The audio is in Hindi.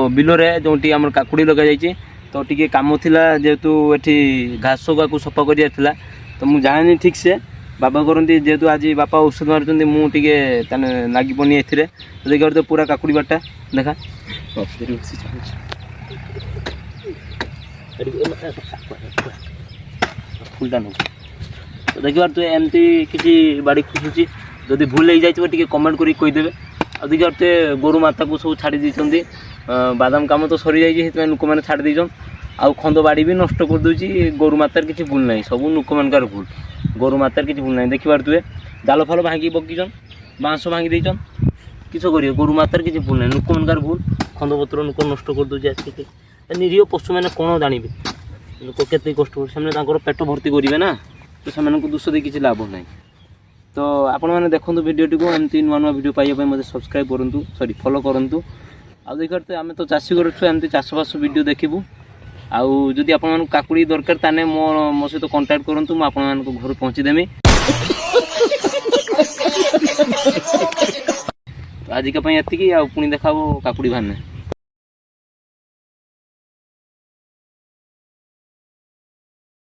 बिलरे जो आम काकुड़ी लगा जाइए तो टी कम थिला जेहेतु ये घास को सफा कर तो मुझे जानी ठीक से बाबा करती जेहेतु आज बापा औषध मारुँच मुझे लगे ए तो देखिए तो पूरा काकुड़ी बाटा देखा फुलटा न तो देखिए तो एमती किसी बाड़ी खुशुची जदि भूल हो जाए कमेंट कर कहीदेवे आ देखिए गोरु माता को सब छाड़ी देती बादाम कम तो सरी जाइए लोक मैंने छाड़ी देछन आउ खंद बाड़ी भी नष्ट कर दूची गोरु मातार किसी भूल ना सब लोक मानकार भूल गोरु मातार किसी भूल ना देखी पारे जाल फाल भांगी पकीचन बाँस भांगी देचन किस कर गोरु मातार किसी भूल ना लोक मानकार भूल खंदपत्र लोक नष्ट कर दूचे आसिक निरीह पशु मैंने कौन जानवे लोक के कष्ट कर पेट भर्ती करेंगे ना तो से दोष दे किसी लाभ ना तो आपण मैंने देखो भिडियो को एमती नुआ नुआ भिडियो पाइबा मत सब्सक्राइब करूँ सॉरी फॉलो करूँ आ देखते आम तो चाषी करमती चाषबास भिडियो देखू आदि आपन काकुड़ी दरकार ताने मो सहित कांटेक्ट करूँ मुझे घर पहुँचीदेमी तो आजिका ये पुणी देखा काकुड़ी भाने।